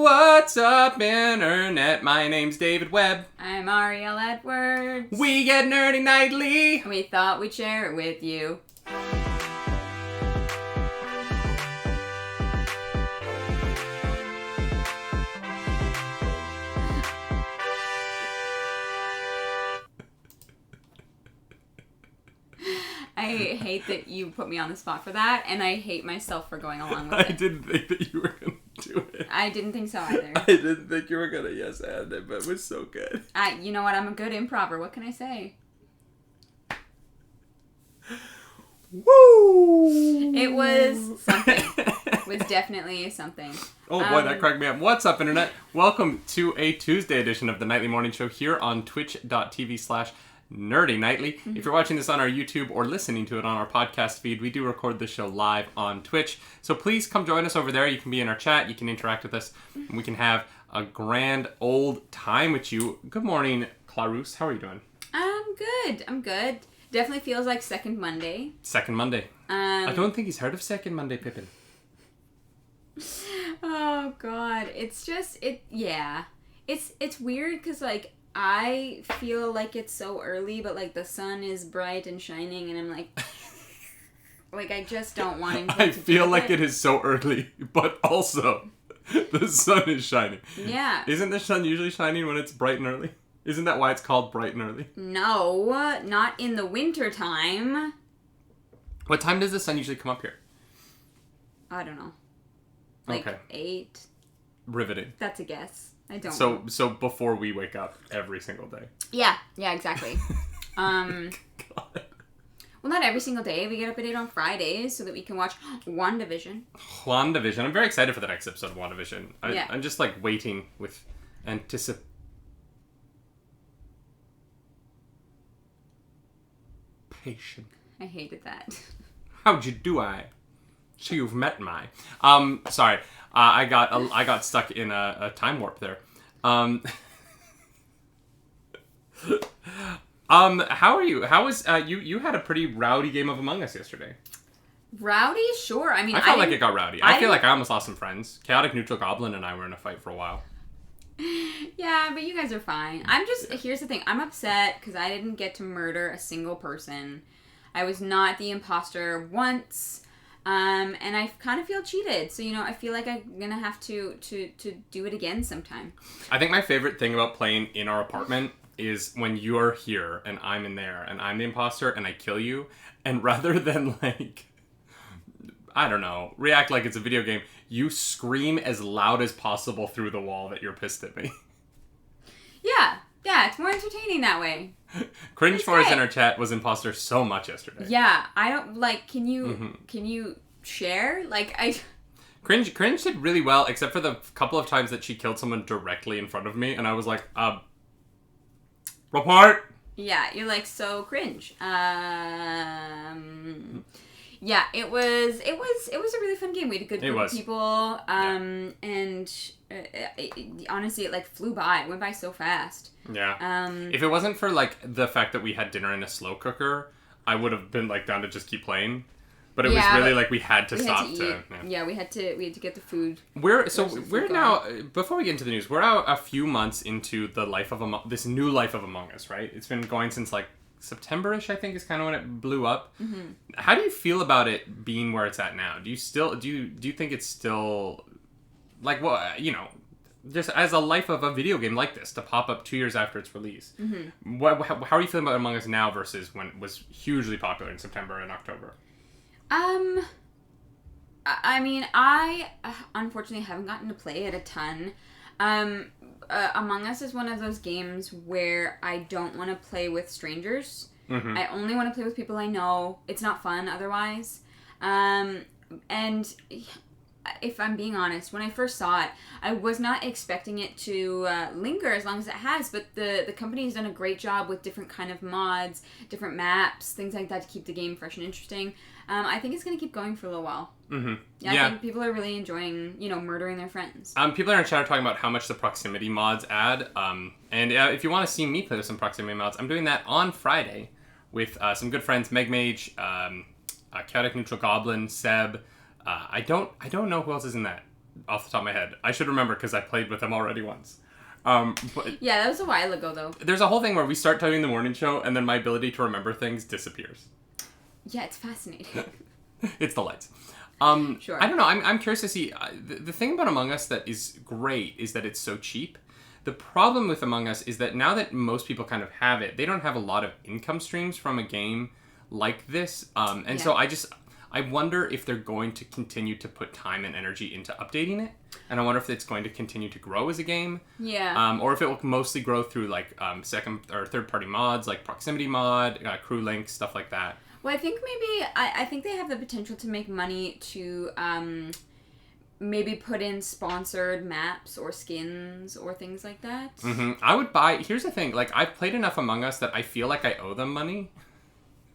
What's up, Internet? My name's David Webb. I'm Ariel Edwards. We get nerdy nightly. We thought we'd share it with you. I hate that you put me on the spot for that, and I hate myself for going along with it. I didn't think that you were going to do it. I didn't think so either. I didn't think you were going to yes-and it, but it was so good. You know what? I'm a good improver. What can I say? Woo! It was something. It was definitely something. Oh boy, that cracked me up. What's up, Internet? Welcome to a Tuesday edition of the Nightly Morning Show here on twitch.tv/Nerdy Nightly. Mm-hmm. If you're watching this on our YouTube or listening to it on our podcast feed, we do record the show live on Twitch. So please come join us over there. You can be in our chat. You can interact with us. And we can have a grand old time with you. Good morning, Clarus. How are you doing? I'm good. Definitely feels like Second Monday. Second Monday. I don't think he's heard of Second Monday, Pippin. Oh, God. It's just, It's weird because, like, I feel like it's so early, but, like, the sun is bright and shining, and I'm like, I just don't want him to I feel like it is so early, but also the sun is shining. Yeah. Isn't the sun usually shining when it's bright and early? Isn't that why it's called bright and early? No, not in the winter time. What time does the sun usually come up here? I don't know. Like okay. 8. Riveting. That's a guess. I don't know. So before we wake up every single day. Yeah, exactly. God. Well, not every single day. We get up at 8 on Fridays so that we can watch WandaVision. WandaVision. I'm very excited for the next episode of WandaVision. Yeah. I'm just like waiting with anticipation. I hated that. How'd you do, I? So you've met my. Sorry. I got stuck in a time warp there. How are you? How was you had a pretty rowdy game of Among Us yesterday. Rowdy? Sure. I mean, I felt like it got rowdy. I feel like I almost lost some friends. Chaotic Neutral Goblin and I were in a fight for a while. Yeah, but you guys are fine. Here's the thing. I'm upset because I didn't get to murder a single person. I was not the imposter once. And I kind of feel cheated. So, I feel like I'm going to have to do it again sometime. I think my favorite thing about playing in our apartment is when you're here and I'm in there and I'm the imposter and I kill you. And rather than I don't know, react like it's a video game, you scream as loud as possible through the wall that you're pissed at me. Yeah, it's more entertaining that way. Cringe Force in our chat was imposter so much yesterday. Yeah, I don't, can you share? Cringe did really well, except for the couple of times that she killed someone directly in front of me, and I was like, report! Yeah, you're so cringe. Yeah, it was a really fun game. We had a good group of people, and honestly, it flew by. It went by so fast. Yeah. If it wasn't for the fact that we had dinner in a slow cooker, I would have been down to just keep playing. But it was really we had to stop to. Yeah, we had to get the food. We're now, before we get into the news, we're now a few months into the this new life of Among Us, right? It's been going since September-ish, I think, is kind of when it blew up. Mm-hmm. How do you feel about it being where it's at now? Do you think it's still just as a life of a video game like this to pop up 2 years after its release? Mm-hmm. How are you feeling about Among Us now versus when it was hugely popular in September and October? I mean, I unfortunately haven't gotten to play it a ton. Among Us is one of those games where I don't want to play with strangers. Mm-hmm. I only want to play with people I know. It's not fun otherwise. And if I'm being honest, when I first saw it, I was not expecting it to linger as long as it has, but the company has done a great job with different kind of mods, different maps, things like that to keep the game fresh and interesting. I think it's going to keep going for a little while. Mm-hmm. I think people are really enjoying, murdering their friends. People in our chat are talking about how much the proximity mods add. And if you want to see me play with some proximity mods, I'm doing that on Friday with some good friends, Meg Mage, Chaotic Neutral Goblin, Seb, I don't know who else is in that off the top of my head. I should remember because I played with them already once. But yeah, that was a while ago though. there's a whole thing where we start doing the morning show and then my ability to remember things disappears. Yeah, it's fascinating. It's the lights. Sure. I don't know. I'm curious to see. The thing about Among Us that is great is that it's so cheap. The problem with Among Us is that now that most people kind of have it, they don't have a lot of income streams from a game like this. So I wonder if they're going to continue to put time and energy into updating it. And I wonder if it's going to continue to grow as a game. Yeah. Or if it will mostly grow through like second or third party mods like proximity mod, crew links, stuff like that. Well, I think maybe I think they have the potential to make money to maybe put in sponsored maps or skins or things like that. Mm-hmm. I would buy. Here's the thing. Like I've played enough Among Us that I feel like I owe them money.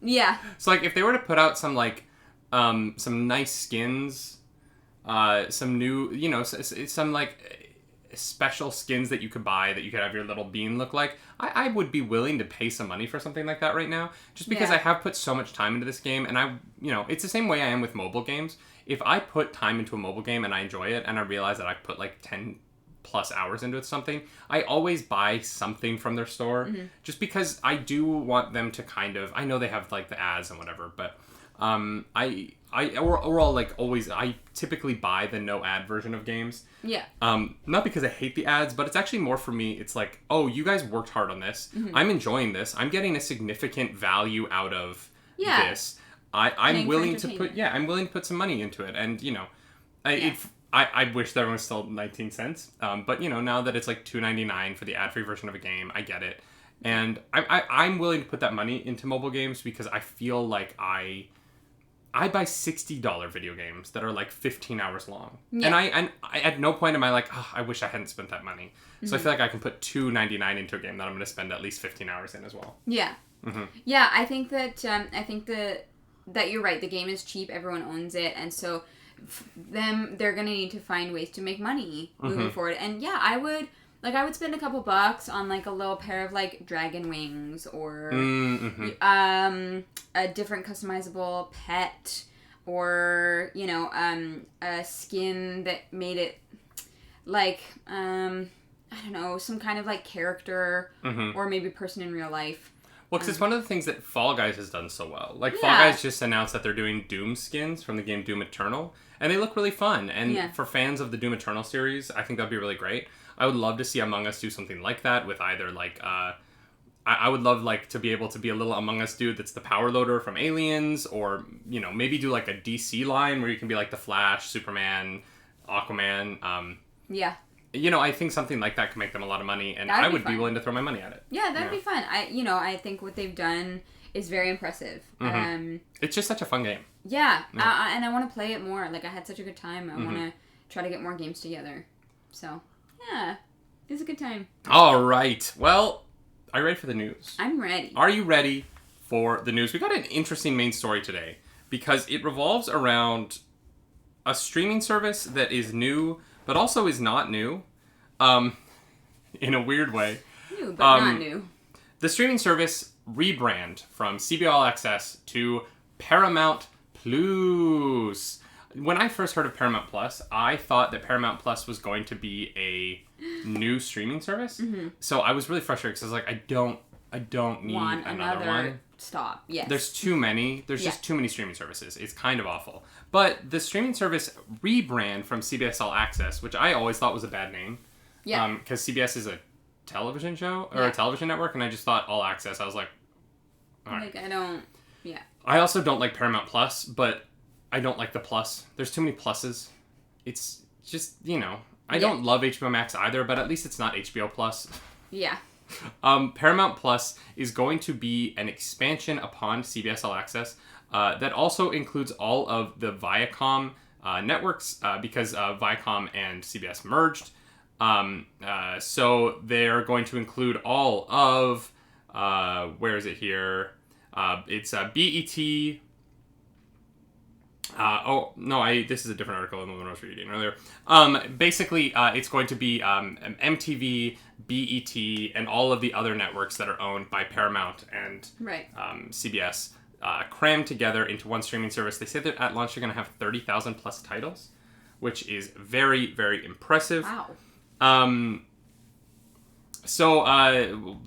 Yeah. So like if they were to put out some like some nice skins, some new, some like special skins that you could buy that you could have your little bean look like, I would be willing to pay some money for something like that right now, just because I have put so much time into this game. And it's the same way I am with mobile games. If I put time into a mobile game and I enjoy it and I realize that I've put like 10 plus hours into something, I always buy something from their store, just because I do want them to kind of, I know they have like the ads and whatever, but I typically buy the no ad version of games. Yeah. Not because I hate the ads, but it's actually more for me. It's like, oh, you guys worked hard on this. I'm enjoying this. I'm getting a significant value out of this. I'm willing to put some money into it. And, I wish there was still 19 cents. But, now that it's like $2.99 for the ad-free version of a game, I get it. And I'm willing to put that money into mobile games because I feel like I buy $60 video games that are like 15 hours long. Yeah. And I at no point am I like, oh, I wish I hadn't spent that money. So I feel like I can put $2.99 into a game that I'm going to spend at least 15 hours in as well. Yeah. Yeah, I think that you're right. The game is cheap. Everyone owns it. And so they're going to need to find ways to make money moving forward. And yeah, I would spend a couple bucks on like a little pair of like dragon wings or a different customizable pet or a skin that made it like I don't know, some kind of like character or maybe person in real life. Well, because it's one of the things that Fall Guys has done so well. Like Fall Guys just announced that they're doing Doom skins from the game Doom Eternal, and they look really fun. And for fans of the Doom Eternal series, I think that'd be really great. I would love to see Among Us do something like that with either like I would love like to be able to be a little Among Us dude that's the power loader from Aliens, or maybe do like a DC line where you can be like the Flash, Superman, Aquaman. I think something like that could make them a lot of money, and I would be willing to throw my money at it. Yeah, that'd be fun. I think what they've done is very impressive. It's just such a fun game. Yeah. And I want to play it more. Like I had such a good time. I want to try to get more games together. So. Yeah, it was a good time. All right. Well, are you ready for the news? I'm ready. Are you ready for the news? We got an interesting main story today because it revolves around a streaming service that is new, but also is not new, in a weird way. New, but not new. The streaming service rebrand from CBS All Access to Paramount Plus. When I first heard of Paramount Plus, I thought that Paramount Plus was going to be a new streaming service. So I was really frustrated because I was like, I don't need another one. Stop. Yes. There's too many. There's just too many streaming services. It's kind of awful. But the streaming service rebrand from CBS All Access, which I always thought was a bad name. Yeah. Because CBS is a television show or a television network, and I just thought All Access. I was like, all right. Like I don't. Yeah. I also don't like Paramount Plus, but I don't like the plus. There's too many pluses. It's just, I don't love HBO Max either, but at least it's not HBO Plus. Yeah. Paramount Plus is going to be an expansion upon CBS All Access that also includes all of the Viacom networks because Viacom and CBS merged. So they're going to include all of, where is it here? It's BET... this is a different article than the one I was reading earlier. Basically, it's going to be MTV, BET, and all of the other networks that are owned by Paramount and CBS. crammed together into one streaming service. They say that at launch they're going to have 30,000 plus titles, which is very, very impressive. Wow. So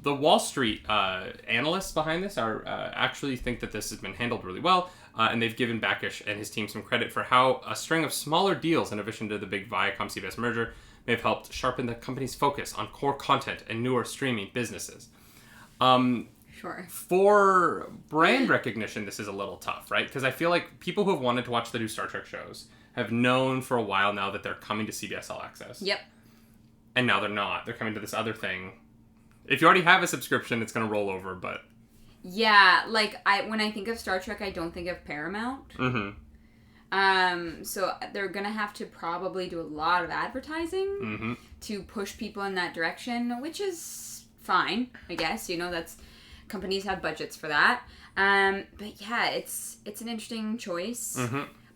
the Wall Street analysts behind this are actually think that this has been handled really well, and they've given Backish and his team some credit for how a string of smaller deals, in addition to the big Viacom-CBS merger, may have helped sharpen the company's focus on core content and newer streaming businesses. Sure. For brand recognition, this is a little tough, right? Because I feel like people who have wanted to watch the new Star Trek shows have known for a while now that they're coming to CBS All Access. Yep. And now they're not. They're coming to this other thing. If you already have a subscription, it's going to roll over, but... Yeah, like, when I think of Star Trek, I don't think of Paramount. Mm-hmm. So they're going to have to probably do a lot of advertising to push people in that direction, which is fine, I guess. You know, that's... Companies have budgets for that. But yeah, it's an interesting choice.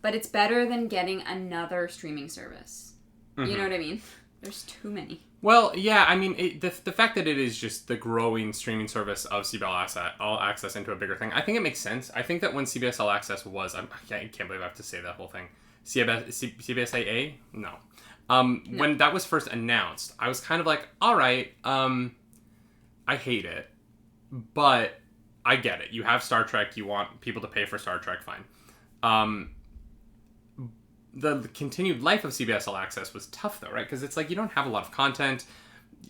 But it's better than getting another streaming service. You know what I mean? There's too many. Well, yeah, I mean, the fact that it is just the growing streaming service of CBS All Access into a bigger thing, I think it makes sense. I think that when CBS All Access was, I can't believe I have to say that whole thing. CBS AA? No. When that was first announced, I was kind of like, all right, I hate it, but I get it. You have Star Trek, you want people to pay for Star Trek, fine. The continued life of CBS All Access was tough, though, right? Because it's like you don't have a lot of content.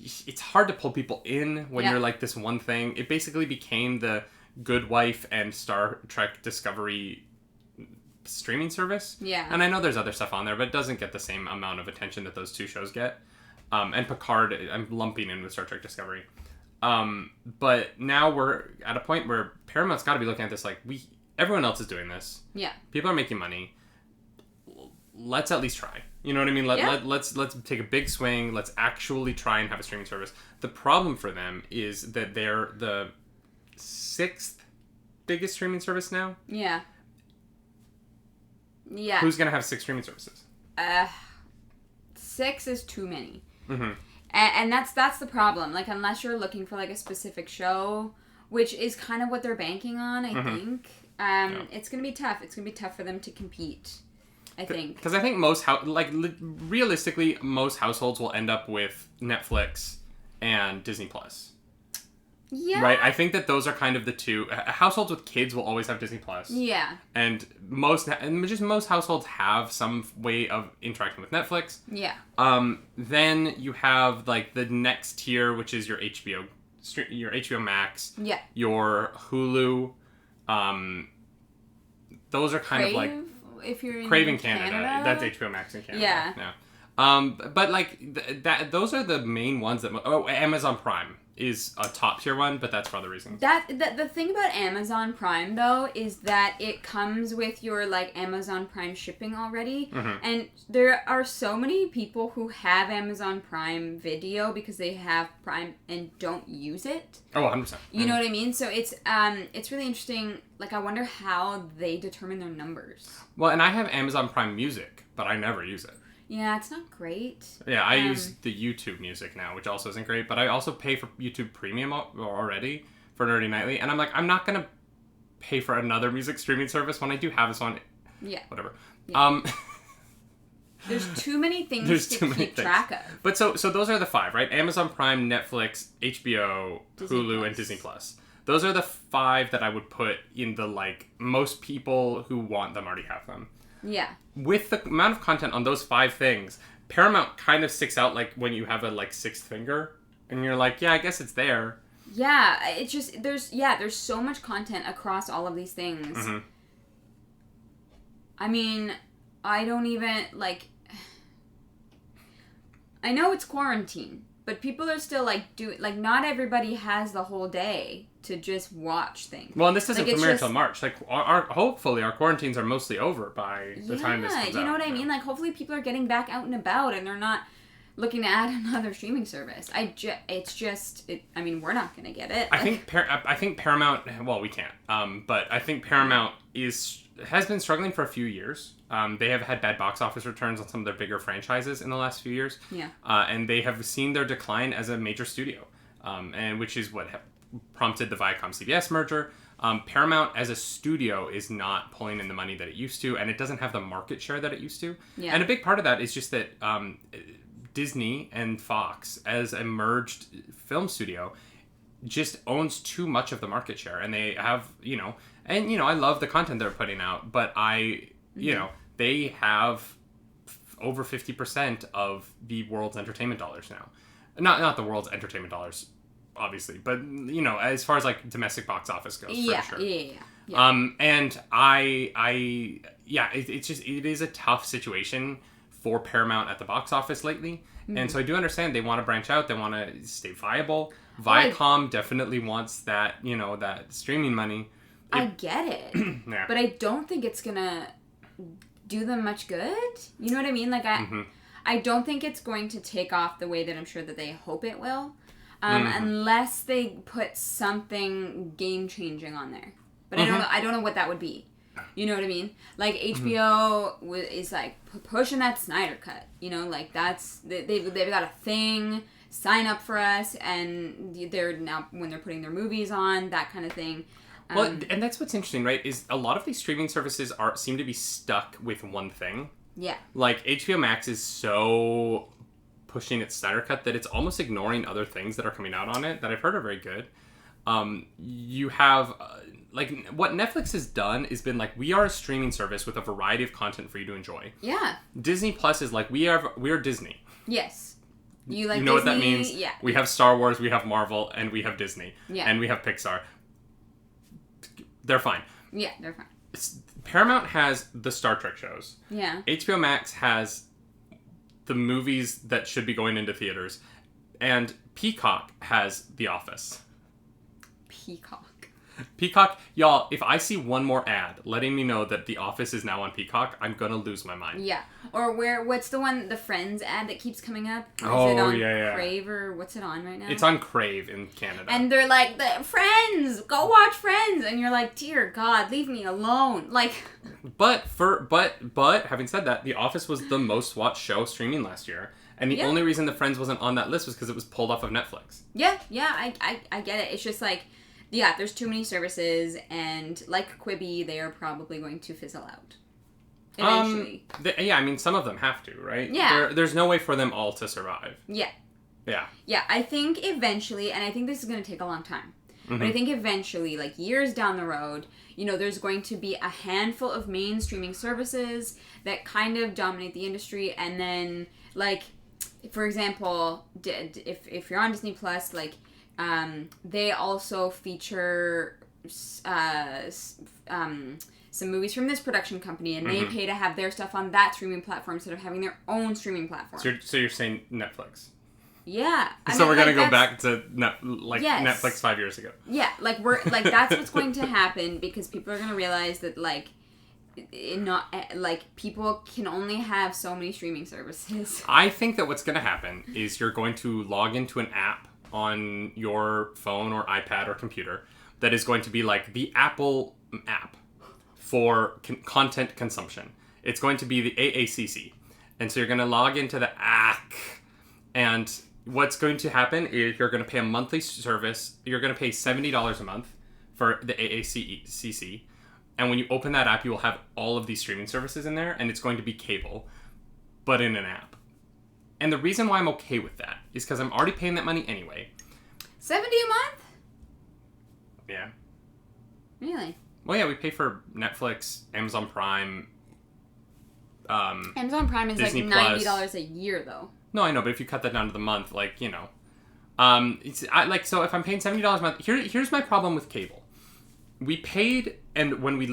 It's hard to pull people in when you're like this one thing. It basically became the Good Wife and Star Trek Discovery streaming service. Yeah. And I know there's other stuff on there, but it doesn't get the same amount of attention that those two shows get. And Picard, I'm lumping in with Star Trek Discovery. But now we're at a point where Paramount's got to be looking at this like, everyone else is doing this. Yeah. People are making money. Let's at least try. You know what I mean? Let's take a big swing. Let's actually try and have a streaming service. The problem for them is that they're the 6th biggest streaming service now. Yeah. Yeah. Who's gonna have 6 streaming services? 6 is too many. Mm-hmm. And that's the problem. Like, unless you're looking for like a specific show, which is kind of what they're banking on, I think. It's gonna be tough. It's gonna be tough for them to compete, I think. Because I think realistically, most households will end up with Netflix and Disney Plus. Yeah. Right? I think that those are kind of the two. Households with kids will always have Disney Plus. Yeah. And most households have some way of interacting with Netflix. Yeah. Then you have like the next tier, which is your HBO Max. Yeah. Your Hulu. Those are kind of like... If you're in Crave in Canada. That's HBO Max in Canada. Yeah. But like those are the main ones that... Amazon Prime is a top tier one, but that's for other reasons. The thing about Amazon Prime, though, is that it comes with your, like, Amazon Prime shipping already. And there are so many people who have Amazon Prime Video because they have Prime and don't use it. Oh, 100%. You know what I mean? So it's really interesting. Like, I wonder how they determine their numbers. Well, and I have Amazon Prime Music, but I never use it. Yeah, it's not great. Yeah, I use the YouTube Music now, which also isn't great, but I also pay for YouTube Premium already for Nerdy Nightly, and I'm like, I'm not going to pay for another music streaming service when I do have this one. Yeah. Whatever. Yeah. There's too many things to keep track of. But so those are the 5, right? Amazon Prime, Netflix, HBO, Hulu, and Disney Plus. Those are the 5 that I would put in the, like, most people who want them already have them. Yeah. With the amount of content on those 5 things, Paramount kind of sticks out like when you have a like 6th finger, and you're like, yeah, I guess it's there. Yeah, it's just there's so much content across all of these things. I mean, I don't even I know it's quarantine, but people are still not everybody has the whole day to just watch things. Well, and this doesn't premiere until March. Like, hopefully our quarantines are mostly over by the time this comes out. You know what I mean? Like, hopefully people are getting back out and about and they're not looking to add another streaming service. I mean, we're not gonna get it. I think Paramount. Well, we can't. But I think Paramount has been struggling for a few years. They have had bad box office returns on some of their bigger franchises in the last few years. Yeah. And they have seen their decline as a major studio, and which is what prompted the Viacom-CBS merger. Paramount as a studio is not pulling in the money that it used to, and it doesn't have the market share that it used to. Yeah. And a big part of that is just that Disney and Fox, as a merged film studio, just owns too much of the market share. And they have, I love the content they're putting out, but they have over 50% of the world's entertainment dollars now. Not the world's entertainment dollars, obviously, but as far as like domestic box office goes, for sure. Yeah. And it is a tough situation for Paramount at the box office lately, and so I do understand they want to branch out, they want to stay viable. Viacom definitely wants that that streaming money. I get it, yeah. But I don't think it's gonna do them much good. You know what I mean? Like I don't think it's going to take off the way that I'm sure that they hope it will, unless they put something game changing on there. But I don't know what that would be. You know what I mean? Like HBO is like pushing that Snyder cut. Like that's they've got a thing. Sign up for us, and they're now when they're putting their movies on, that kind of thing. Well, and that's what's interesting, right? Is a lot of these streaming services seem to be stuck with one thing. Yeah. Like HBO Max is so pushing its Snyder cut that it's almost ignoring other things that are coming out on it that I've heard are very good. You have like what Netflix has done is been like, we are a streaming service with a variety of content for you to enjoy. Yeah. Disney Plus is like, we are Disney. Yes. You know Disney, what that means? Yeah. We have Star Wars, we have Marvel, and we have Disney. Yeah. And we have Pixar. They're fine. Yeah, they're fine. Paramount has the Star Trek shows. Yeah. HBO Max has the movies that should be going into theaters. And Peacock has The Office. Peacock, y'all, if I see one more ad letting me know that The Office is now on Peacock, I'm gonna lose my mind. Yeah. Or what's the one, the Friends ad that keeps coming up? Is it on Crave, or what's it on right now? It's on Crave in Canada. And they're like, Friends! Go watch Friends! And you're like, dear God, leave me alone. Like... But having said that, The Office was the most watched show streaming last year. And the only reason the Friends wasn't on that list was because it was pulled off of Netflix. Yeah, I get it. It's just like... Yeah, there's too many services, and like Quibi, they are probably going to fizzle out. Eventually. Some of them have to, right? Yeah. There's no way for them all to survive. Yeah. Yeah. Yeah, I think eventually, and I think this is going to take a long time, but I think eventually, like years down the road, there's going to be a handful of main streaming services that kind of dominate the industry, and then, like, for example, if you're on Disney Plus, like, they also feature some movies from this production company, and they pay to have their stuff on that streaming platform instead of having their own streaming platform. So you're saying Netflix? Yeah. We're gonna go back to Netflix 5 years ago. Yeah, that's what's going to happen, because people are gonna realize that people can only have so many streaming services. I think that what's gonna happen is you're going to log into an app on your phone or iPad or computer that is going to be like the Apple app for content consumption. It's going to be the AACC. And so you're going to log into the app, and what's going to happen is you're going to pay a monthly service. You're going to pay $70 a month for the AACC. And when you open that app, you will have all of these streaming services in there, and it's going to be cable, but in an app. And the reason why I'm okay with that is because I'm already paying that money anyway. $70 a month? Yeah. Really? Well, yeah, we pay for Netflix, Amazon Prime. Amazon Prime is Disney like $90 Plus. a year, though. No, I know, but if you cut that down to the month, so if I'm paying $70 a month, here's my problem with cable. We paid, and when we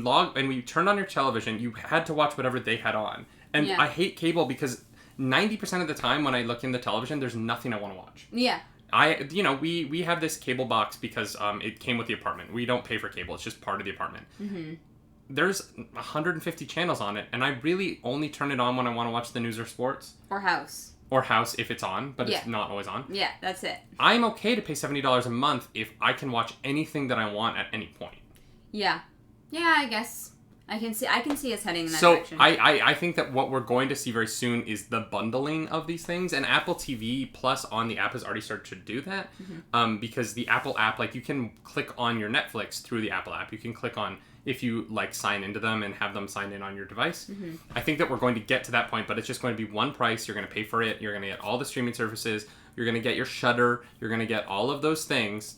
turned on your television, you had to watch whatever they had on. And I hate cable because 90% of the time when I look in the television, there's nothing I want to watch. Yeah. We have this cable box because it came with the apartment. We don't pay for cable. It's just part of the apartment. Mm-hmm. There's 150 channels on it, and I really only turn it on when I want to watch the news or sports. Or House. Or House if it's on, but it's not always on. Yeah, that's it. I'm okay to pay $70 a month if I can watch anything that I want at any point. Yeah. Yeah, I guess. I can see us heading in that so direction. I think that what we're going to see very soon is the bundling of these things, and Apple TV Plus on the app has already started to do that. Because the Apple app, like, you can click on your Netflix through the Apple app. You can click on if you like sign into them and have them signed in on your device. I think that we're going to get to that point, but it's just going to be one price. You're going to pay for it. You're going to get all the streaming services. You're going to get your Shudder. You're going to get all of those things.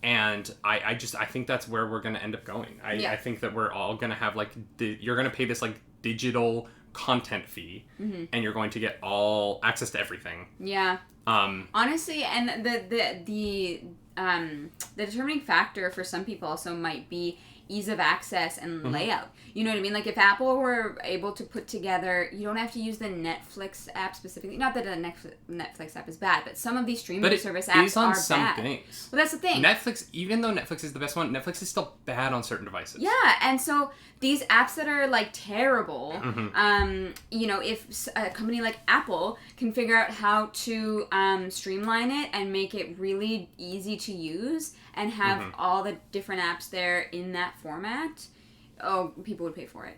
And I think that's where we're going to end up going. I think that we're all going to have, like, you're going to pay this, like, digital content fee, and you're going to get all access to everything. Yeah. Honestly, and the determining factor for some people also might be ease of access and layout. You know what I mean? Like, if Apple were able to put together, you don't have to use the Netflix app specifically. Not that the Netflix app is bad, but some of these streaming service apps are bad. Things. Well, that's the thing. Netflix, even though Netflix is the best one, Netflix is still bad on certain devices. Yeah, and so these apps that are, like, terrible, you know, if a company like Apple can figure out how to streamline it and make it really easy to use and have all the different apps there in that format, people would pay for it.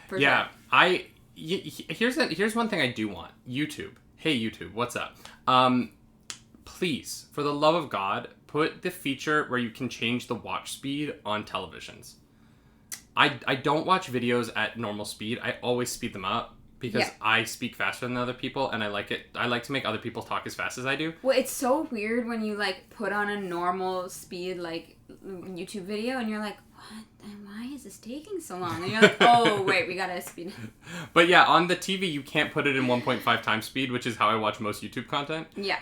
For yeah, sure. Here's one thing I do want. YouTube. Hey, YouTube, what's up? Please, for the love of God, put the feature where you can change the watch speed on televisions. I don't watch videos at normal speed. I always speed them up because I speak faster than other people, and I like it. I like to make other people talk as fast as I do. Well, it's so weird when you, like, put on a normal speed, like, YouTube video, and you're like, what? And why is this taking so long? And you're like, oh, wait, we gotta speed it. But yeah, on the TV, you can't put it in 1.5 times speed, which is how I watch most YouTube content. Yeah.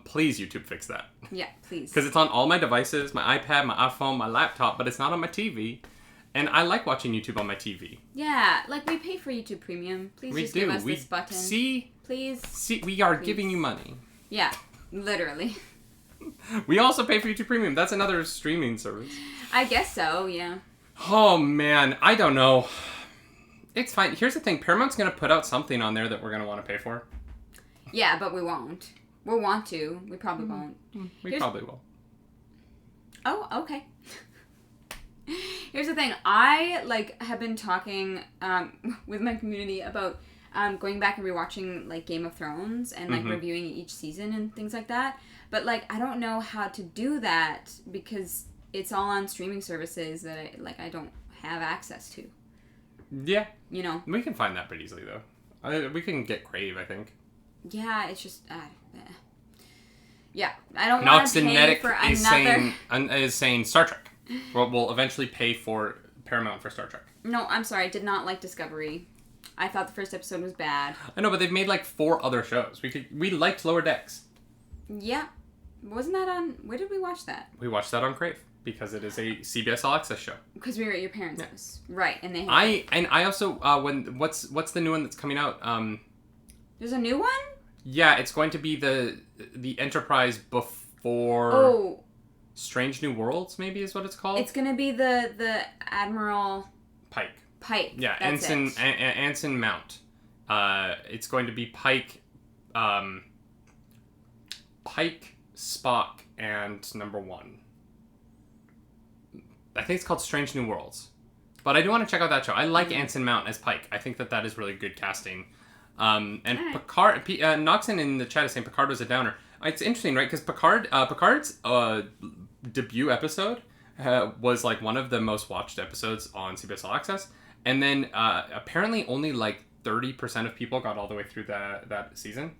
Please, YouTube, fix that. Yeah, please. Because it's on all my devices, my iPad, my iPhone, my laptop, but it's not on my TV. And I like watching YouTube on my TV. Yeah, like, we pay for YouTube Premium. Please give us this button. Please. See, we are giving you money. Yeah, literally. We also pay for YouTube Premium. That's another streaming service. I guess so, yeah. Oh, man. I don't know. It's fine. Here's the thing. Paramount's going to put out something on there that we're going to want to pay for. Yeah, but we won't. We'll want to. We probably won't. We probably will. Oh, okay. Here's the thing. I, like, have been talking with my community about going back and rewatching, like, Game of Thrones and, like, reviewing each season and things like that. But, like, I don't know how to do that because it's all on streaming services that I don't have access to. Yeah. You know? We can find that pretty easily, though. We can get Crave, I think. Yeah, it's just... yeah, I don't want to pay for another... is saying Star Trek. We'll eventually pay for Paramount for Star Trek. No, I'm sorry. I did not like Discovery. I thought the first episode was bad. I know, but they've made, like, 4 other shows. We liked Lower Decks. Yeah. Wasn't that on... Where did we watch that? We watched that on Crave because it is a CBS All Access show. Because we were at your parents' house. Right, and they... I also... what's the new one that's coming out? There's a new one? Yeah, it's going to be the Enterprise before... Oh... Strange New Worlds, maybe is what it's called. It's gonna be the Admiral Pike. Yeah, Anson Mount. It's going to be Pike, Spock, and number 1. I think it's called Strange New Worlds. But I do want to check out that show. I like Anson Mount as Pike. I think that is really good casting. And right. Picard, Noxon in the chat is saying Picard was a downer. It's interesting, right? Because Picard's debut episode was, like, one of the most watched episodes on CBS All Access, and then apparently only, like, 30% of people got all the way through that season.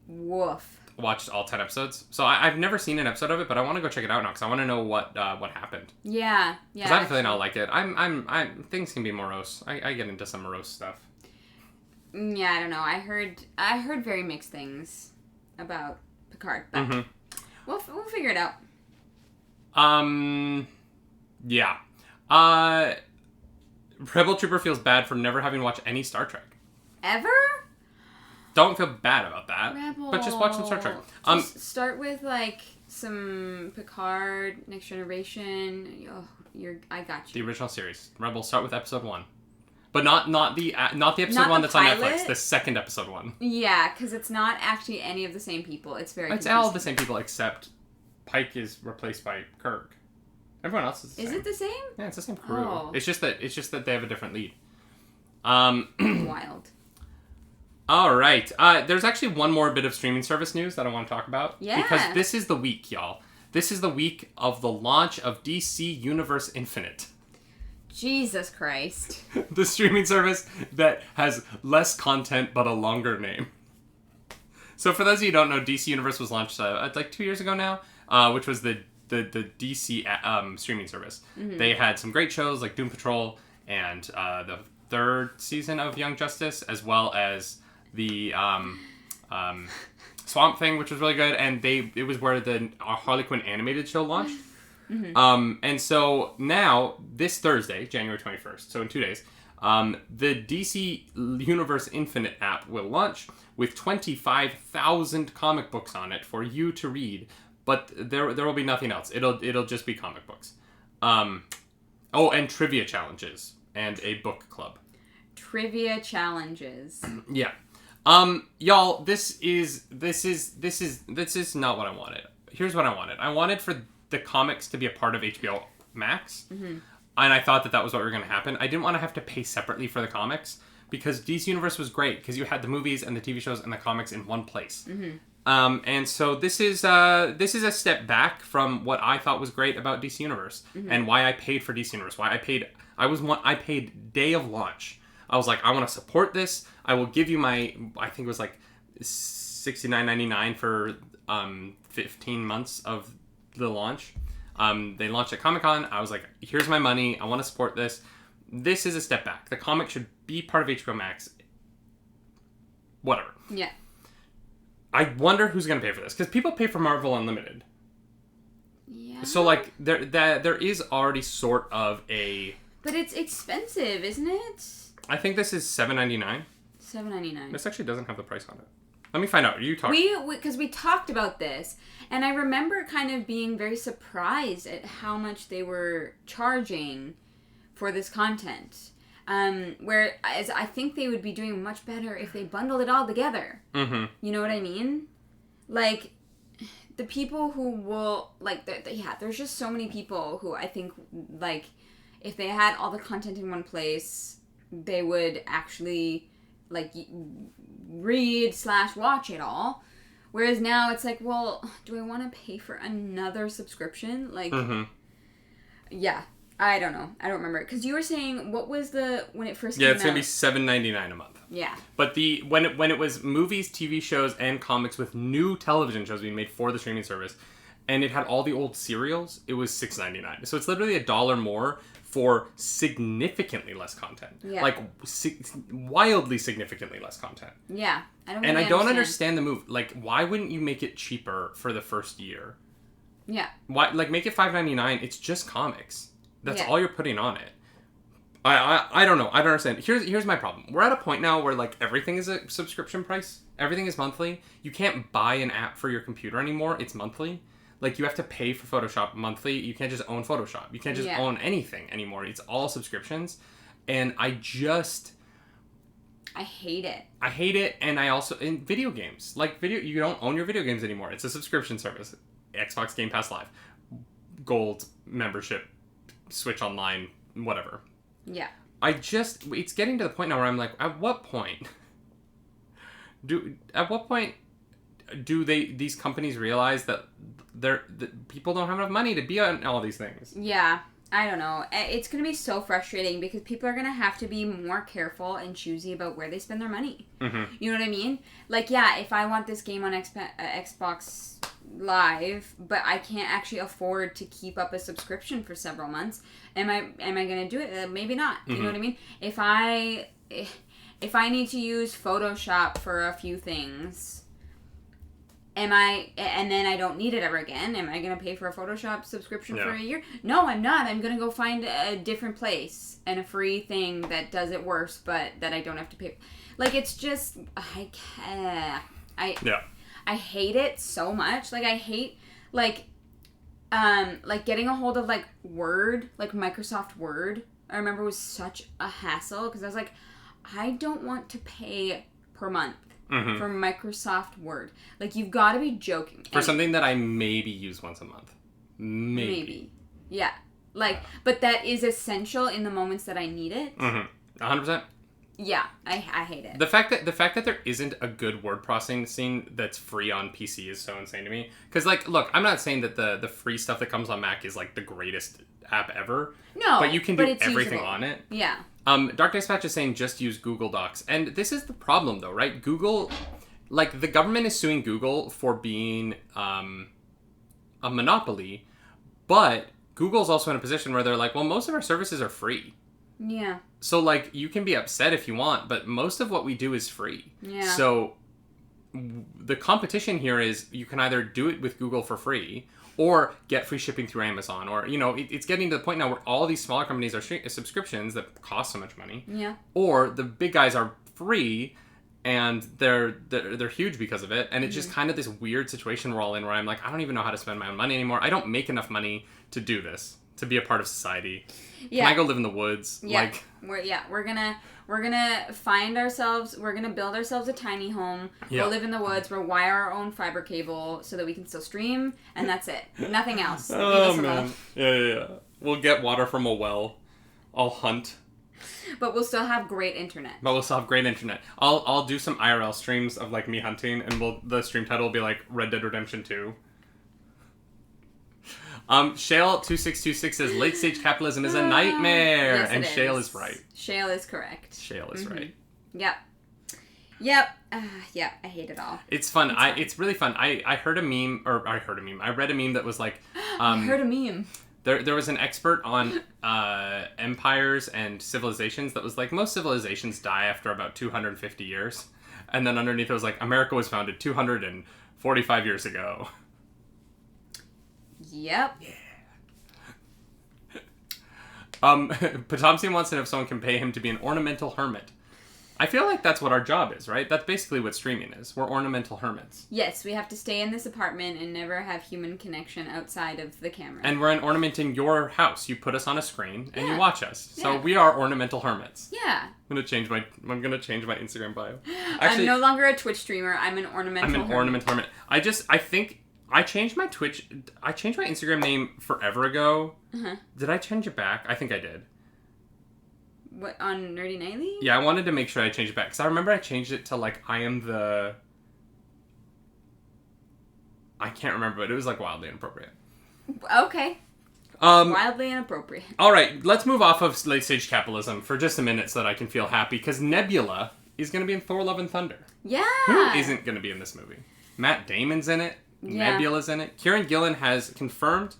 Woof. Watched all 10 episodes. So I've never seen an episode of it, but I want to go check it out now because I want to know what happened. Yeah. Because I have a feeling I'll like it. I'm things can be morose. I get into some morose stuff. Yeah, I don't know. I heard very mixed things about Picard, but we'll figure it out. Yeah. Rebel Trooper feels bad for never having watched any Star Trek. Ever? Don't feel bad about that. Rebel. But just watch some Star Trek. Just start with, like, some Picard, Next Generation. I got you. The original series. Rebel, start with episode 1. But not the episode 1 that's pilot. on Netflix. The second episode 1. Yeah, because it's not actually any of the same people. It's very confusing. All the same people except Pike is replaced by Kirk. Everyone else is the same. Is it the same? Yeah, it's the same crew. Oh. It's just that they have a different lead. Wild. All right. There's actually one more bit of streaming service news that I want to talk about. Yeah. Because this is the week, y'all. This is the week of the launch of DC Universe Infinite. Jesus Christ. The streaming service that has less content but a longer name. So for those of you who don't know, DC Universe was launched like 2 years ago now, which was the DC streaming service. Mm-hmm. They had some great shows like Doom Patrol and the third season of Young Justice, as well as the Swamp Thing, which was really good, and it was where the Harley Quinn animated show launched. Mm-hmm. And so now, this Thursday, January 21st, so in 2 days, the DC Universe Infinite app will launch with 25,000 comic books on it for you to read, but there will be nothing else. It'll just be comic books. And trivia challenges and a book club. Trivia challenges. Yeah. Y'all, this is not what I wanted. Here's what I wanted. I wanted for the comics to be a part of HBO Max. Mm-hmm. And I thought that was what was going to happen. I didn't want to have to pay separately for the comics because DC Universe was great because you had the movies and the TV shows and the comics in one place. Mm-hmm. And so this is a step back from what I thought was great about DC Universe and why I paid for DC Universe. Why I paid day of launch. I was like, I want to support this. I will give you I think it was like $69.99 for 15 months of the launch. They launched at Comic-Con. I was like, here's my money. I want to support this. This is a step back. The comic should be part of HBO Max. Whatever. Yeah. I wonder who's going to pay for this. Because people pay for Marvel Unlimited. Yeah. So, like, there is already sort of a... But it's expensive, isn't it? I think this is $7.99. $7.99. This actually doesn't have the price on it. Let me find out. You talk. Because we talked about this, and I remember kind of being very surprised at how much they were charging for this content. Whereas I think they would be doing much better if they bundled it all together. Mm-hmm. You know what I mean? Like, the people who will, like, there's just so many people who I think, like, if they had all the content in one place, they would actually, like, read/watch it all. Whereas now it's like, well, do I want to pay for another subscription? Like, yeah, I don't know. I don't remember. Because you were saying, what was when it first came out? Yeah, it's going to be $7.99 a month. Yeah. But when it was movies, TV shows, and comics with new television shows being made for the streaming service, and it had all the old serials, it was $6.99. So it's literally $1 more for significantly less content. Yeah. Like, wildly significantly less content. Yeah. I don't understand the move. Like, why wouldn't you make it cheaper for the first year? Yeah. Why? Like, make it $5.99. It's just comics. That's all you're putting on it. I don't know. I don't understand. Here's my problem. We're at a point now where, like, everything is a subscription price. Everything is monthly. You can't buy an app for your computer anymore. It's monthly. Like, you have to pay for Photoshop monthly. You can't just own Photoshop. You can't just own anything anymore. It's all subscriptions. And I hate it. I hate it. And I also... In video games. Like, you don't own your video games anymore. It's a subscription service. Xbox Game Pass Live. Gold membership. Switch Online. Whatever. Yeah. It's getting to the point now where I'm like, at what point do these companies realize that people don't have enough money to be on all these things? Yeah, I don't know. It's going to be so frustrating because people are going to have to be more careful and choosy about where they spend their money. Mm-hmm. You know what I mean? Like, yeah, if I want this game on Xbox Live, but I can't actually afford to keep up a subscription for several months, am I going to do it? Maybe not. Mm-hmm. You know what I mean? If I need to use Photoshop for a few things... and then I don't need it ever again. Am I going to pay for a Photoshop subscription for a year? No, I'm not. I'm going to go find a different place and a free thing that does it worse, but that I don't have to pay. Like, it's just, I hate it so much. Like, I hate, like getting a hold of, like, Word, like Microsoft Word. I remember it was such a hassle because I was like, I don't want to pay per month. Mm-hmm. For Microsoft Word. Like, you've got to be joking. For something that I maybe use once a month. Maybe. Yeah. Like, but that is essential in the moments that I need it. 100%. Yeah, I hate it. The fact that there isn't a good word processing scene that's free on PC is so insane to me. Because, like, look, I'm not saying that the free stuff that comes on Mac is, like, the greatest app ever. No, but you can do it's everything usable. on it. Yeah. Dark Dispatch is saying just use Google Docs. And this is the problem, though, right? Google, like, the government is suing Google for being a monopoly. But Google's also in a position where they're like, well, most of our services are free. Yeah. So, like, you can be upset if you want, but most of what we do is free. Yeah. So, the competition here is you can either do it with Google for free or get free shipping through Amazon. Or, you know, it's getting to the point now where all these smaller companies are subscriptions that cost so much money. Yeah. Or the big guys are free and they're huge because of it. And it's just kind of this weird situation we're all in where I'm like, I don't even know how to spend my own money anymore. I don't make enough money to do this, to be a part of society. Yeah. Can I go live in the woods? Yeah. Like, we're gonna find ourselves. We're gonna build ourselves a tiny home. Yeah. We'll live in the woods. We'll wire our own fiber cable so that we can still stream, and that's it. Nothing else. Leave us alone. Yeah. We'll get water from a well. I'll hunt. But we'll still have great internet. But we'll still have great internet. I'll do some IRL streams of like me hunting, and the stream title will be like Red Dead Redemption 2. Shale2626 says late stage capitalism is a nightmare, Yes, and it Shale is. is right. Shale is correct. Shale is right. Yep. Yep. I hate it all. It's fun. It's really fun. I heard a meme, or I heard a meme. I read a meme that was like, I heard a meme. There was an expert on empires and civilizations that was like, most civilizations die after about 250 years. And then underneath it was like, America was founded 245 years ago. Yep. Yeah. Potomsian wants to know if someone can pay him to be an ornamental hermit. I feel like that's what our job is, right? That's basically what streaming is. We're ornamental hermits. Yes, we have to stay in this apartment and never have human connection outside of the camera. And we're ornamenting your house. You put us on a screen and you watch us. So Yeah. we are ornamental hermits. Yeah. I'm gonna change my Instagram bio. Actually, I'm no longer a Twitch streamer. I'm an ornamental hermit. Ornamental hermit. I think I changed my Instagram name forever ago. Uh-huh. Did I change it back? I think I did. What, on Nerdy Nightly? Yeah, I wanted to make sure I changed it back. Because I remember I changed it to, like, I can't remember, but it was, like, wildly inappropriate. Okay. Wildly inappropriate. All right, let's move off of late-stage capitalism for just a minute so that I can feel happy. Because Nebula is going to be in Thor Love and Thunder. Yeah. Who isn't going to be in this movie? Matt Damon's in it. Yeah. Nebula's in it. Kieran Gillen has confirmed,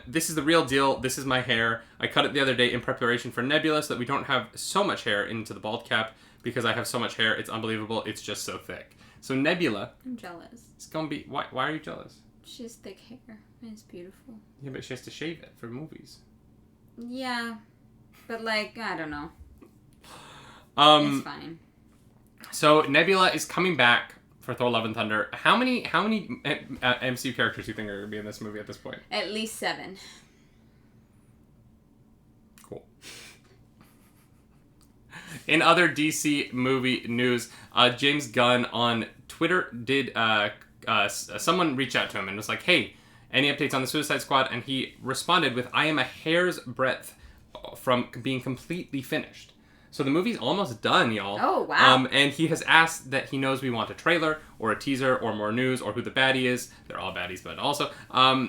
this is the real deal. This is my hair. I cut it the other day in preparation for Nebula so that we don't have so much hair into the bald cap because I have so much hair. It's unbelievable. It's just so thick. So Nebula. I'm jealous. It's going to be... Why are you jealous? She has thick hair. It's beautiful. Yeah, but she has to shave it for movies. Yeah. But, like, I don't know. It's fine. So Nebula is coming back for Thor Love and Thunder. How many MCU characters do you think are going to be in this movie at this point? At least 7. Cool. In other DC movie news, James Gunn on Twitter did... someone reached out to him and was like, hey, any updates on the Suicide Squad? And he responded with, I am a hair's breadth from being completely finished. So the movie's almost done, y'all. Oh, wow. And he has asked that he knows we want a trailer or a teaser or more news or who the baddie is. They're all baddies, but also.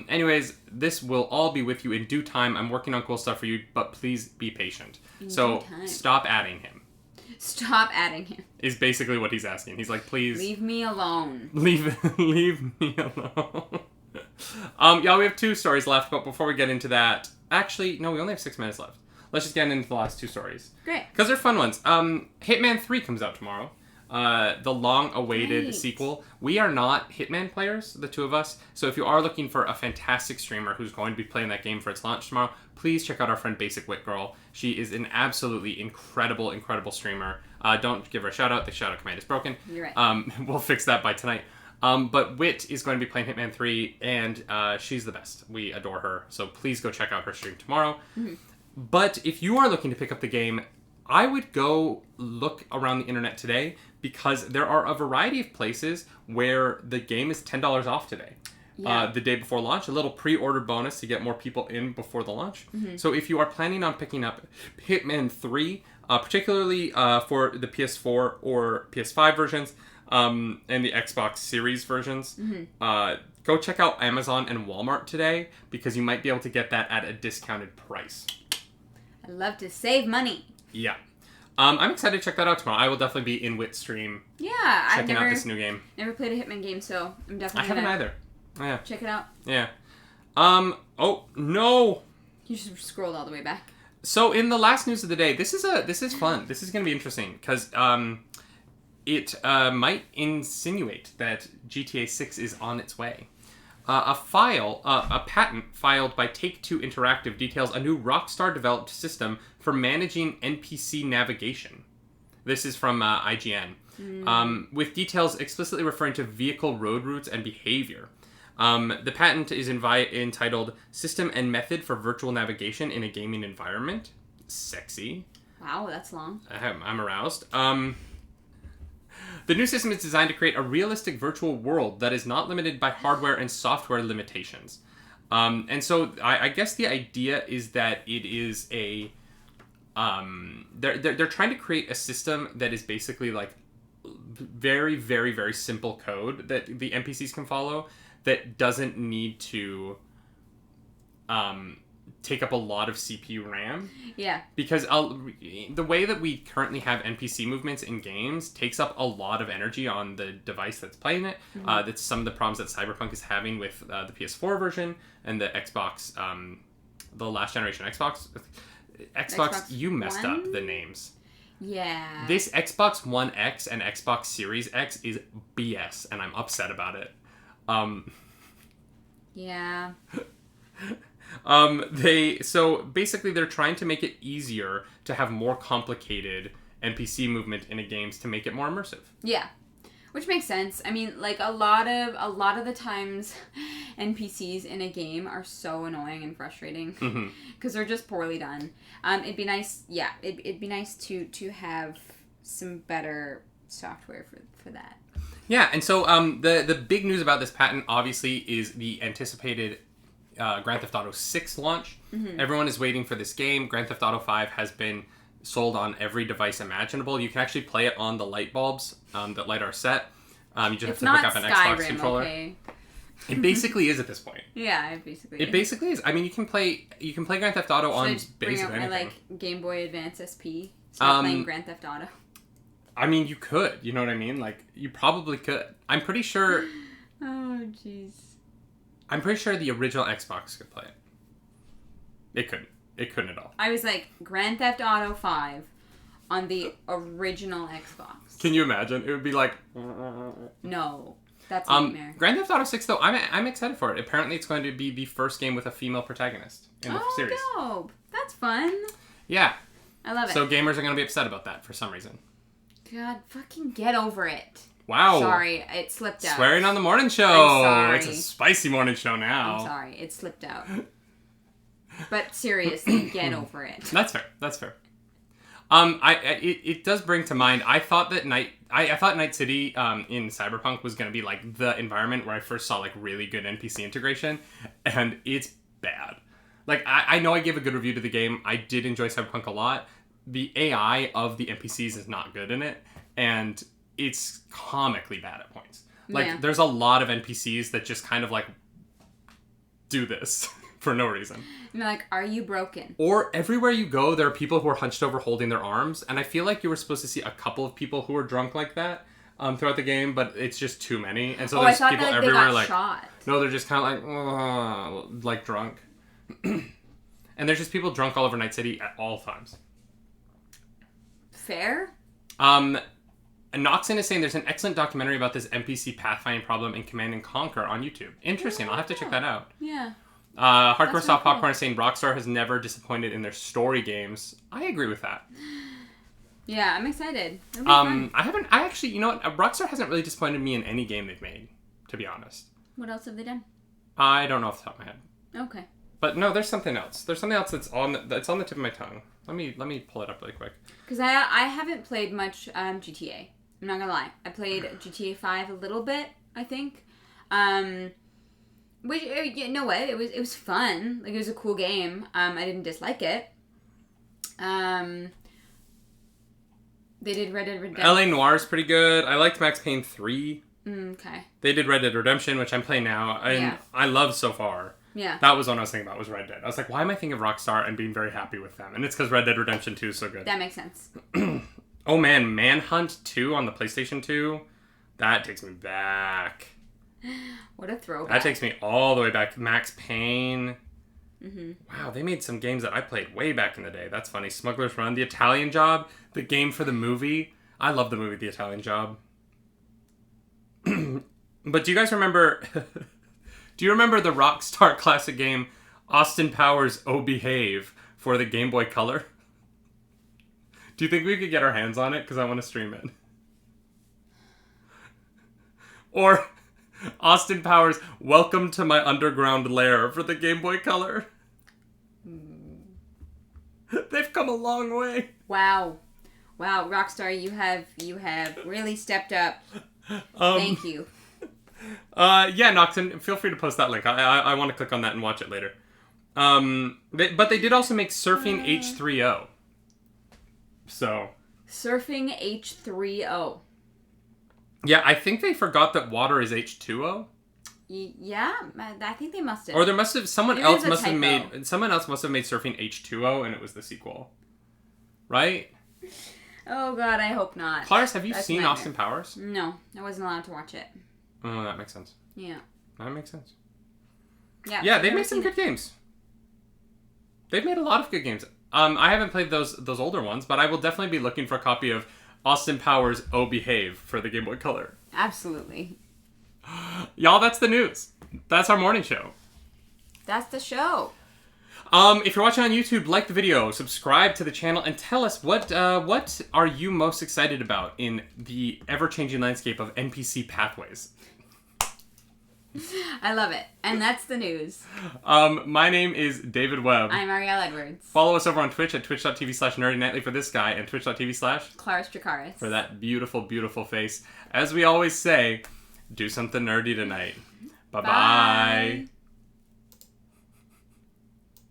Anyways, this will all be with you in due time. I'm working on cool stuff for you, but please be patient. So stop adding him. Stop adding him. Is basically what he's asking. He's like, please. Leave me alone. Leave me alone. Y'all, we have 2 stories left, but before we get into that... Actually, no, we only have 6 minutes left. Let's just get into the last 2 stories. Great. Because they're fun ones. Hitman 3 comes out tomorrow. The long-awaited sequel. We are not Hitman players, the 2 of us. So if you are looking for a fantastic streamer who's going to be playing that game for its launch tomorrow, please check out our friend Basic Wit Girl. She is an absolutely incredible, incredible streamer. Don't give her a shout-out. The shout-out command is broken. You're right. We'll fix that by tonight. But Wit is going to be playing Hitman 3, and she's the best. We adore her. So please go check out her stream tomorrow. Mm-hmm. But if you are looking to pick up the game, I would go look around the internet today because there are a variety of places where the game is $10 off today. the day before launch, a little pre-order bonus to get more people in before the launch. So if you are planning on picking up Hitman 3, particularly for the PS4 or PS5 versions, and the Xbox Series versions, go check out Amazon and Walmart today, because you might be able to get that at a discounted price. I love to save money. Yeah. I'm excited to check that out tomorrow. I will definitely be in Wit stream. Yeah, checking out this new game. Never played a Hitman game, so I'm definitely. I haven't either. Yeah. Check it out. Yeah. Oh no. You just scrolled all the way back. So in the last news of the day, this is fun. This is going to be interesting because it might insinuate that GTA 6 is on its way. A patent filed by Take-Two Interactive details a new Rockstar-developed system for managing NPC navigation. This is from IGN, with details explicitly referring to vehicle road routes and behavior. The patent is entitled System and Method for Virtual Navigation in a Gaming Environment. Sexy. Wow, that's long. I'm aroused. The new system is designed to create a realistic virtual world that is not limited by hardware and software limitations. And so I guess the idea is that it is a... They're trying to create a system that is basically like very, very, very simple code that the NPCs can follow that doesn't need to take up a lot of CPU RAM. Yeah. Because the way that we currently have NPC movements in games takes up a lot of energy on the device that's playing it. That's some of the problems that Cyberpunk is having with the PS4 version and the Xbox, the last generation Xbox. Xbox, you messed up the names. Yeah. This Xbox One X and Xbox Series X is BS, and I'm upset about it. Yeah. So basically they're trying to make it easier to have more complicated NPC movement in a games to make it more immersive. Yeah. Which makes sense. I mean, like a lot of the times NPCs in a game are so annoying and frustrating because they're just poorly done. It'd be nice, it'd be nice to have some better software for that. Yeah, and so the big news about this patent obviously is the anticipated Grand Theft Auto 6 launch. Everyone is waiting for this game. Grand Theft Auto 5 has been sold on every device imaginable. You can actually play it on the light bulbs that light our set. You just have to hook up an Xbox controller. Okay. It basically is at this point. Yeah, it basically is. I mean, you can play Grand Theft Auto on basically anything. My like Game Boy Advance SP. Start playing Grand Theft Auto. I mean, you could. You know what I mean? Like, you probably could. I'm pretty sure. Oh, jeez. I'm pretty sure the original Xbox could play it. It couldn't. It couldn't at all. I was like, Grand Theft Auto 5 on the original Xbox. Can you imagine? It would be like... No. That's a nightmare. Grand Theft Auto 6, though, I'm excited for it. Apparently, it's going to be the first game with a female protagonist in the series. Oh, dope. That's fun. Yeah. I love it. So gamers are going to be upset about that for some reason. God, fucking get over it. Wow. Sorry, it slipped out. Swearing on the morning show. I'm sorry. It's a spicy morning show now. I'm sorry, it slipped out. But seriously, get over it. That's fair. That's fair. It does bring to mind. I thought that Night City in Cyberpunk was going to be like the environment where I first saw like really good NPC integration, and it's bad. Like I know I gave a good review to the game. I did enjoy Cyberpunk a lot. The AI of the NPCs is not good in it, and it's comically bad at points. Like there's a lot of NPCs that just kind of like do this for no reason. And they're like, are you broken? Or everywhere you go, there are people who are hunched over holding their arms. And I feel like you were supposed to see a couple of people who are drunk like that throughout the game, but it's just too many. And so there's people that, like, everywhere like, shot. No, they're just kind of like drunk. And there's just people drunk all over Night City at all times. Fair? Noxon is saying there's an excellent documentary about this NPC pathfinding problem in Command & Conquer on YouTube. Interesting. I'll have to check that out. Yeah. Hardcore Soft Popcorn is saying Rockstar has never disappointed in their story games. I agree with that. Yeah, I'm excited. It'll be fun. I actually, you know what? Rockstar hasn't really disappointed me in any game they've made, to be honest. What else have they done? I don't know off the top of my head. Okay. But no, there's something else. There's something else that's on the tip of my tongue. Let me pull it up really quick. Because I haven't played much GTA. I'm not gonna lie. I played GTA 5 a little bit, I think. Which, you know what? It was fun. Like, it was a cool game. I didn't dislike it. They did Red Dead Redemption. LA Noire is pretty good. I liked Max Payne 3. Okay. They did Red Dead Redemption, which I'm playing now, and I love so far. Yeah. That was what I was thinking about, was Red Dead. I was like, why am I thinking of Rockstar and being very happy with them? And it's because Red Dead Redemption 2 is so good. That makes sense. Oh man, Manhunt 2 on the PlayStation 2? That takes me back. What a throwback. That takes me all the way back. Max Payne. Mm-hmm. Wow, they made some games that I played way back in the day. That's funny. Smuggler's Run, The Italian Job, the game for the movie. I love the movie The Italian Job. But do you guys remember... do you remember the Rockstar classic game Austin Powers Oh Behave for the Game Boy Color? Do you think we could get our hands on it? Because I want to stream it. Or Austin Powers Welcome to My Underground Lair for the Game Boy Color. They've come a long way. Wow, Rockstar, you have really stepped up. Thank you. Yeah, Noxon, feel free to post that link. I want to click on that and watch it later. But they did also make Surfing H3O. So. Surfing H3O. Yeah, I think they forgot that water is H2O. Yeah, I think they must have. Or there must have someone else must have made Surfing H2O, and it was the sequel, right? Oh God, I hope not. Clarice, have you seen Austin Powers? No, I wasn't allowed to watch it. Oh, that makes sense. Yeah. That makes sense. Yeah. Yeah, they've made some good games. They've made a lot of good games. I haven't played those older ones, but I will definitely be looking for a copy of Austin Powers Oh Behave for the Game Boy Color. Absolutely. Y'all, that's the news. That's our morning show. That's the show. If you're watching on YouTube, like the video, subscribe to the channel, and tell us what are you most excited about in the ever-changing landscape of NPC pathways. I love it. And that's the news. My name is David Webb. I'm Ariel Edwards. Follow us over on Twitch at twitch.tv/nerdynightly for this guy, and twitch.tv/ Clarice Dracaris for that beautiful, beautiful face. As we always say, do something nerdy tonight. Bye-bye. Bye.